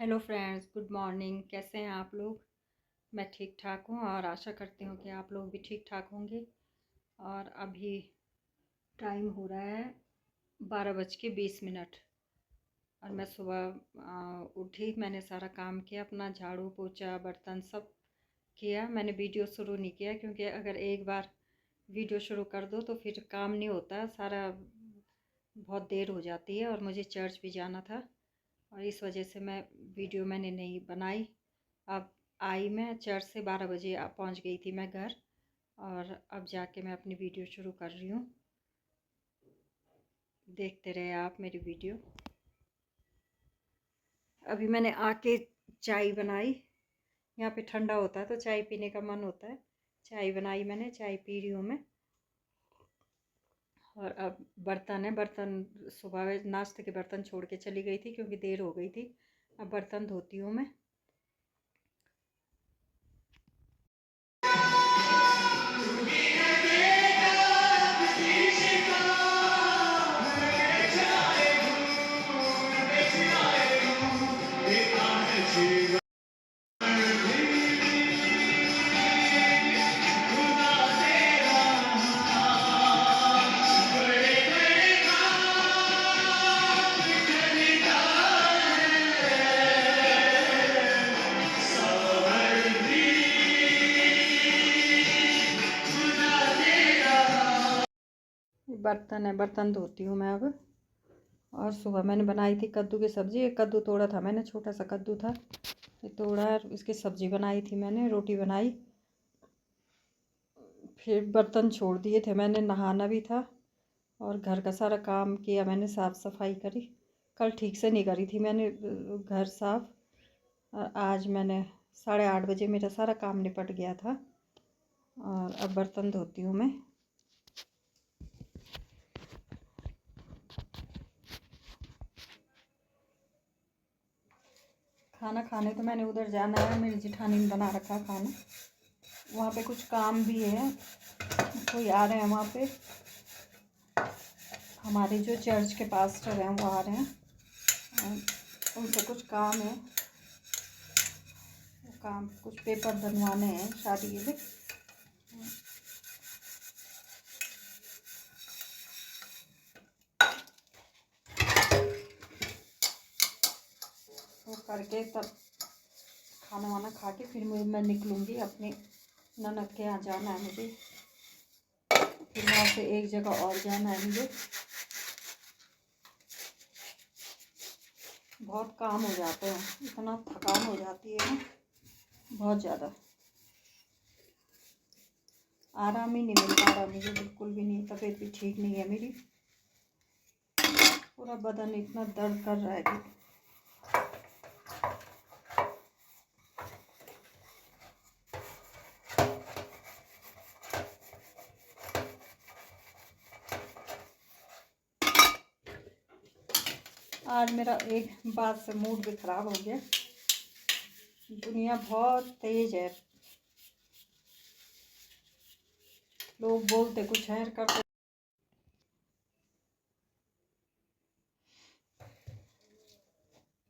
Hello friends, good morning. कैसे हैं आप लोग? मैं ठीक ठाक हूँ और आशा करती हूँ कि आप लोग भी ठीक ठाक होंगे। और अभी टाइम हो रहा है 12:20। और मैं सुबह उठी, मैंने सारा काम किया, अपना झाड़ू पोछा बर्तन सब किया। मैंने वीडियो शुरू नहीं किया क्योंकि अगर एक बार वीडियो शुरू कर दो तो फिर काम नहीं होता, सारा बहुत देर हो जाती है और मुझे चर्च भी जाना था और इस वजह से वीडियो मैंने नहीं बनाई। अब आई मैं चर्च से 12 बजे पहुंच गई थी मैं घर, और अब जाके मैं अपनी वीडियो शुरू कर रही हूँ। देखते रहे आप मेरी वीडियो। अभी मैंने आके चाय बनाई। यहाँ पे ठंडा होता है तो चाय पीने का मन होता है। चाय बनाई मैंने, चाय पी रही हूँ मैं। और अब बर्तन सुबह नाश्ते के बर्तन छोड़ के चली गई थी क्योंकि देर हो गई थी। अब बर्तन धोती हूँ मैं। बर्तन है, बर्तन धोती हूँ मैं अब। और सुबह मैंने बनाई थी कद्दू की सब्ज़ी। एक कद्दू तोड़ा था मैंने, छोटा सा कद्दू था, ये तोड़ा और इसकी सब्ज़ी बनाई थी मैंने, रोटी बनाई। फिर बर्तन छोड़ दिए थे मैंने, नहाना भी था और घर का सारा काम किया मैंने, साफ़ सफाई करी। कल ठीक से नहीं करी थी मैंने घर साफ़, और आज मैंने 8:30 बजे मेरा सारा काम निपट गया था। और अब बर्तन धोती हूँ मैं। खाना खाने तो मैंने उधर जाना है, मेरी जेठानी ने बना रखा खाना। वहाँ पे कुछ काम भी है, कोई आ रहे हैं वहाँ पे, हमारे जो चर्च के पास्टर हैं वो आ रहे हैं, उनसे कुछ काम है। वो काम कुछ पेपर बनवाने हैं शादी के लिए। वो करके तब खाना वाना खा के फिर मैं निकलूँगी अपनी ननद के यहाँ जाना है मुझे। फिर वहाँ से एक जगह और जाना है मुझे। बहुत काम हो जाते हैं, इतना थकान हो जाती है ना, बहुत ज़्यादा। आराम ही नहीं मिल पा रहा मुझे, बिल्कुल भी नहीं। तबीयत भी ठीक नहीं है मेरी, पूरा बदन इतना दर्द कर रहा है कि आज मेरा एक बात से मूड भी ख़राब हो गया। दुनिया बहुत तेज है, लोग बोलते कुछ है, करते।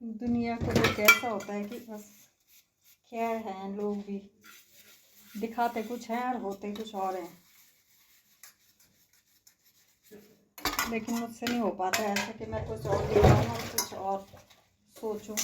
दुनिया को देख ऐसा होता है कि बस क्या है, लोग भी दिखाते कुछ हैं और होते कुछ और हैं। लेकिन मुझसे नहीं हो पाता ऐसा कि मैं कुछ और दिखाऊँ और कुछ और सोचूं।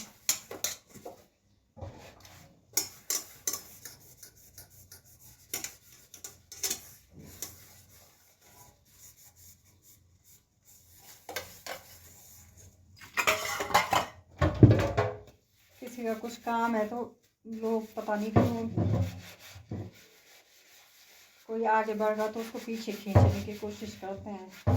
किसी का कुछ काम है तो लोग पता नहीं क्यों, कोई आगे बढ़ रहा तो उसको पीछे खींचने की कोशिश करते हैं।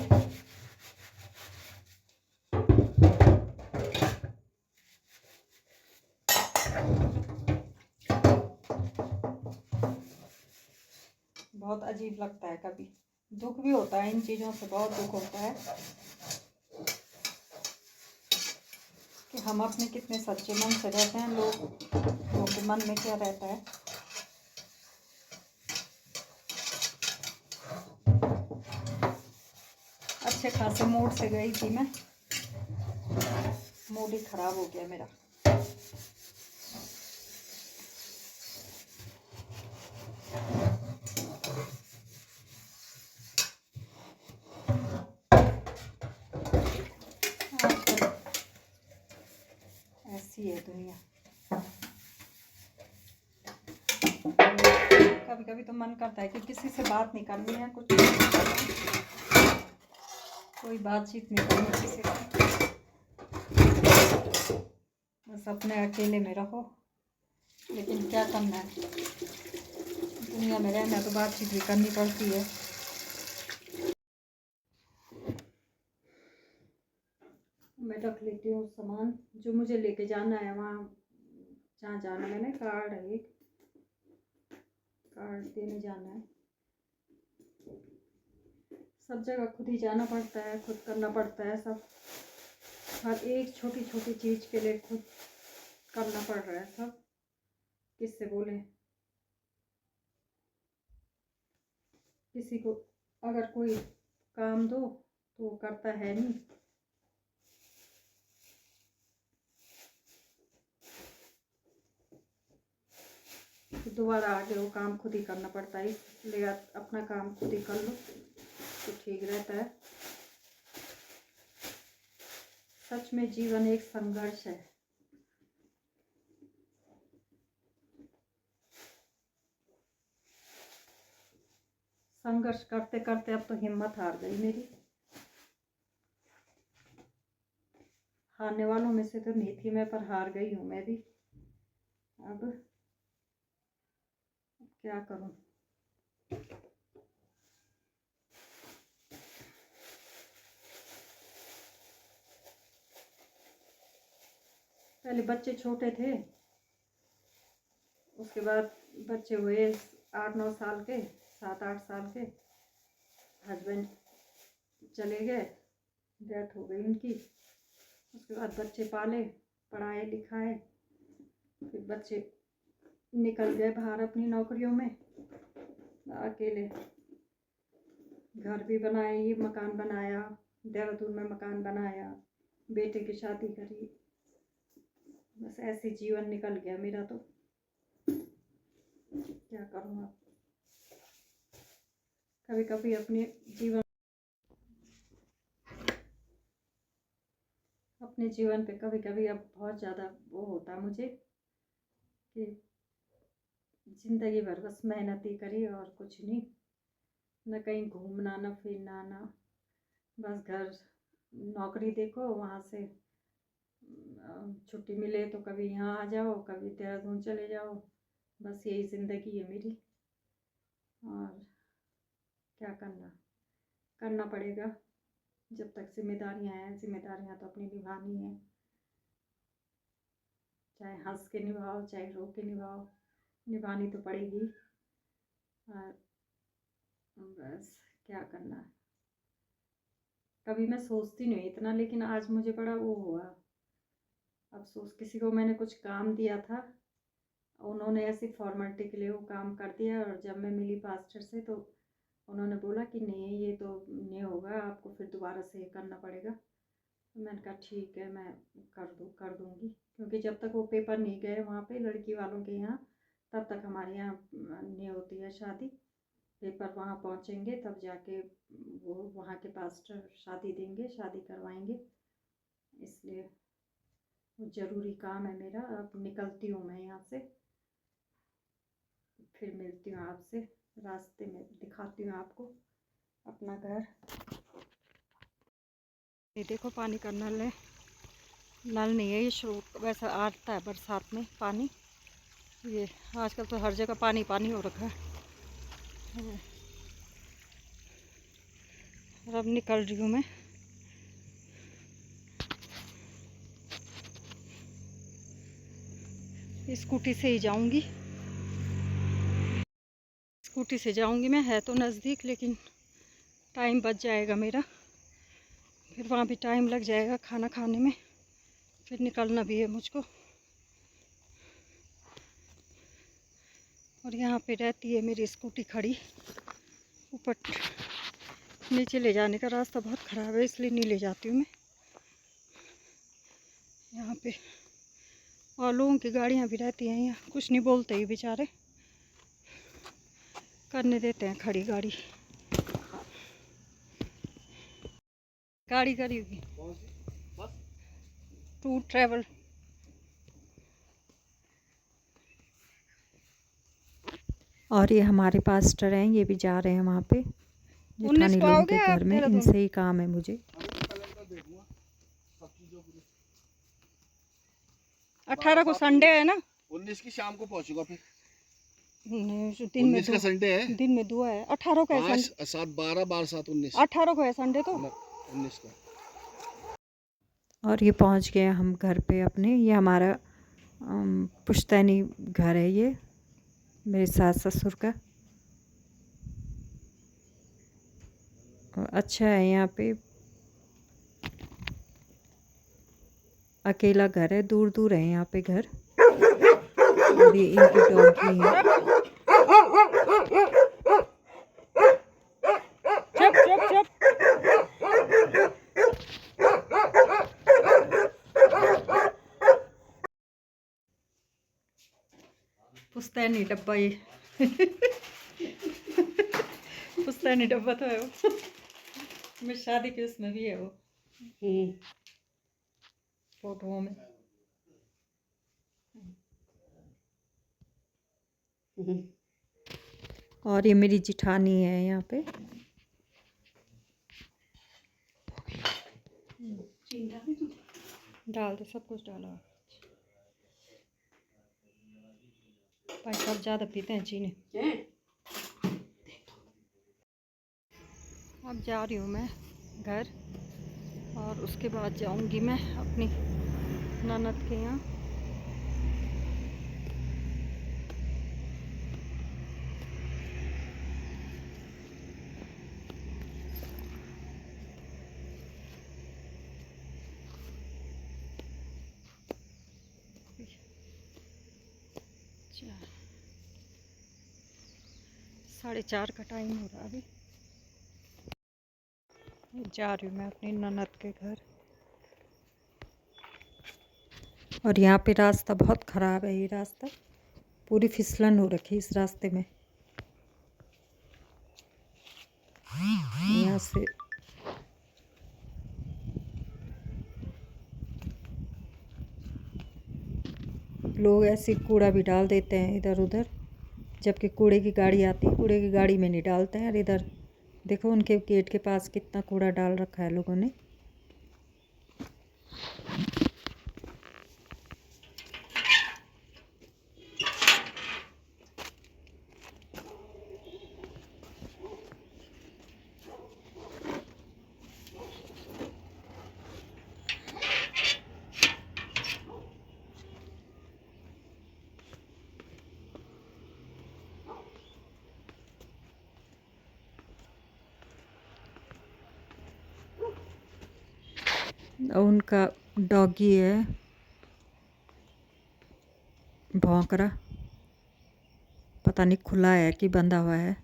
बहुत अजीब लगता है, कभी दुख भी होता है, इन चीज़ों से बहुत दुख होता है कि हम अपने कितने सच्चे मन से रहते हैं, लोगों के मन में क्या रहता है। अच्छे खासे मूड से गई थी मैं, मूड ही ख़राब हो गया मेरा। ऐसी है दुनिया। कभी कभी तो मन करता है कि किसी से बात नहीं करनी है, कुछ नहीं करना है, कोई बातचीत नहीं करनी किसी से, बस अपने अकेले में रहो। लेकिन क्या करना है, दुनिया में रहना तो बातचीत भी करनी पड़ती है। मैं रख लेती हूँ सामान जो मुझे लेके जाना है, वहाँ जहाँ जाना है। मैंने कार्ड है, एक कार्ड देने जाना है। सब जगह खुद ही जाना पड़ता है, खुद करना पड़ता है सब। हर एक छोटी छोटी चीज़ के लिए खुद करना पड़ रहा है सब। किससे बोले, किसी को अगर कोई काम दो तो वो करता है नहीं। तो दोबारा आगे वो काम खुद ही करना पड़ता है, इसलिए अपना काम खुद ही कर लो तो ठीक रहता है। सच में जीवन एक संघर्ष है। संघर्ष करते करते अब तो हिम्मत हार गई मेरी। हारने वालों में से तो नहीं थी मैं, पर हार गई हूँ मैं भी। अब क्या करूँ। पहले बच्चे छोटे थे, उसके बाद बच्चे हुए 8-9 साल के, 7-8 साल के। हस्बैंड चले गए, डेथ हो गई उनकी। उसके बाद बच्चे पाले, पढ़ाए लिखाए, फिर बच्चे निकल गए बाहर अपनी नौकरियों में। अकेले घर भी बनाए, ये मकान बनाया, देहरादून में मकान बनाया, बेटे की शादी करी। बस ऐसे जीवन निकल गया मेरा तो। क्या करूँ अब। कभी कभी अपने जीवन पे कभी कभी अब बहुत ज़्यादा वो होता है मुझे कि ज़िंदगी भर बस मेहनत ही करी और कुछ नहीं, न कहीं घूमना न फिरना, न बस घर। नौकरी देखो, वहाँ से छुट्टी मिले तो कभी यहाँ आ जाओ, कभी देहरादून चले जाओ। बस यही ज़िंदगी है मेरी। और क्या करना पड़ेगा जब तक जिम्मेदारियाँ हैं। जिम्मेदारियाँ तो अपनी निभानी है, चाहे हंस के निभाओ चाहे रो के निभाओ, निभानी तो पड़ेगी। और बस क्या करना है। कभी मैं सोचती नहीं इतना, लेकिन आज मुझे बड़ा वो हुआ अफसोस। किसी को मैंने कुछ काम दिया था, उन्होंने ऐसी फॉर्मेलिटी के लिए वो काम कर दिया, और जब मैं मिली पास्टर से तो उन्होंने बोला कि नहीं ये तो नहीं होगा, आपको फिर दोबारा से करना पड़ेगा। तो मैंने कहा ठीक है, मैं कर दूँगी। क्योंकि जब तक वो पेपर नहीं गए वहाँ पे लड़की वालों के यहाँ, तब तक हमारे यहाँ नहीं होती है शादी। पेपर वहाँ पहुँचेंगे तब जाके वो वहाँ के पास्टर शादी देंगे, शादी करवाएंगे। इसलिए ज़रूरी काम है मेरा। अब निकलती हूँ मैं यहाँ से, फिर मिलती हूँ आपसे रास्ते में, दिखाती हूँ आपको अपना घर। ये देखो पानी का नल है, नल नहीं है ये शुरू, वैसा आता है बरसात में पानी। ये आजकल तो हर जगह पानी पानी हो रखा है। और अब निकल रही हूँ मैं। स्कूटी से ही जाऊंगी, स्कूटी से जाऊंगी मैं। है तो नज़दीक, लेकिन टाइम बच जाएगा मेरा, फिर वहाँ भी टाइम लग जाएगा खाना खाने में, फिर निकलना भी है मुझको। और यहाँ पे रहती है मेरी स्कूटी खड़ी। ऊपर नीचे ले जाने का रास्ता बहुत ख़राब है, इसलिए नहीं ले जाती हूँ मैं यहाँ पे। और लोगों की गाड़ियाँ भी रहती हैं यहाँ, कुछ नहीं बोलते ही बेचारे, करने देते हैं खड़ी गाड़ी। गाड़ी करी होगी टूर ट्रैवल और ये हमारे पास्टर हैं, ये भी जा रहे हैं वहाँ पे जेठानी लोगों के घर में, इनसे ही काम है मुझे। 18 को संडे है ना, 19 की शाम को पहुंचूंगा फिर। दिन में 19 का संडे है, दिन में दुआ है। 18 को है 5 7 12 12 7 19, 18 को है संडे तो 19 का। और ये पहुँच गए हम घर पे अपने। ये हमारा पुश्तैनी घर है, ये मेरे सास ससुर का। अच्छा है यहाँ पे, अकेला घर है, दूर दूर है यहाँ पे घर। और ये इनकी डॉगी है। चुप चुप चुप। पुश्तैनी डब्बा ये पुश्तैनी डब्बा तो है वो मेरी शादी के उसमें भी है वो, फोटोओं में। और ये मेरी जिठानी है यहाँ पे। डाल दो, सब कुछ डाला। भाई साहब ज़्यादा पीते हैं चीनी। अब जा रही हूँ मैं घर, और उसके बाद जाऊँगी मैं अपनी ननद के यहाँ। साढ़े 4 का टाइम हो रहा अभी। जा रही हूँ मैं अपनी ननद के घर। और यहाँ पे रास्ता बहुत ख़राब है, ये रास्ता पूरी फिसलन हो रखी है इस रास्ते में। यहाँ से लोग ऐसे कूड़ा भी डाल देते हैं इधर उधर, जबकि कूड़े की गाड़ी आती है, कूड़े की गाड़ी में नहीं डालते हैं। और इधर देखो उनके गेट के पास कितना कूड़ा डाल रखा है लोगों ने। उनका डॉगी है भौंक रहा, पता नहीं खुला है कि बंधा हुआ है।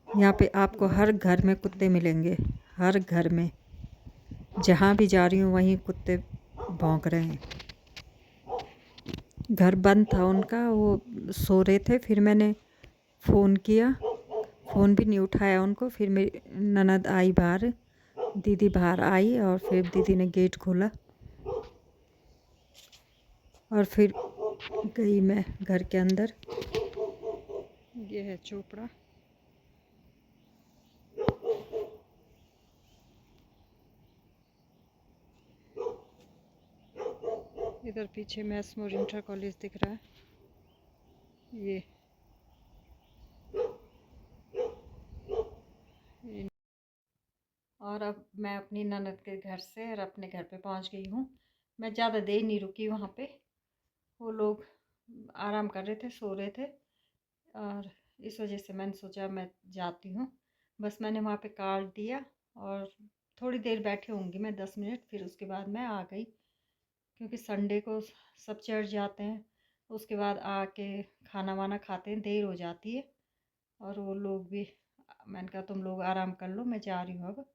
यहाँ पे आपको हर घर में कुत्ते मिलेंगे, हर घर में। जहाँ भी जा रही हूँ वहीं कुत्ते भौंक रहे हैं। घर बंद था उनका, वो सो रहे थे। फिर मैंने फ़ोन किया, फ़ोन भी नहीं उठाया उनको। फिर मेरी ननद आई बाहर, दीदी बाहर आई, और फिर दीदी ने गेट खोला, और फिर गई मैं घर के अंदर। ये है चोपड़ा। इधर पीछे मैसमोर इंटर कॉलेज दिख रहा है ये। और अब मैं अपनी ननद के घर से और अपने घर पे पहुंच गई हूँ। मैं ज़्यादा देर नहीं रुकी वहाँ पे, वो लोग आराम कर रहे थे, सो रहे थे, और इस वजह से मैंने सोचा मैं जाती हूँ। बस मैंने वहाँ पे कार्ड दिया और थोड़ी देर बैठी होंगी मैं, 10 मिनट, फिर उसके बाद मैं आ गई। क्योंकि संडे को सब चर्च जाते हैं, उसके बाद आके खाना वाना खाते हैं, देर हो जाती है। और वो लोग भी, मैंने कहा तुम लोग आराम कर लो, मैं जा रही हूँ अब।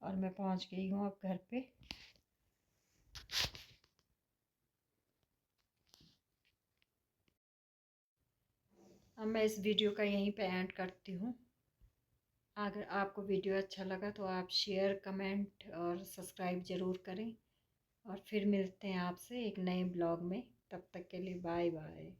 और मैं पहुँच गई हूँ अब घर पे। अब मैं इस वीडियो का यहीं पे एंड करती हूँ। अगर आपको वीडियो अच्छा लगा तो आप शेयर, कमेंट और सब्सक्राइब ज़रूर करें। और फिर मिलते हैं आपसे एक नए ब्लॉग में। तब तक के लिए बाय बाय।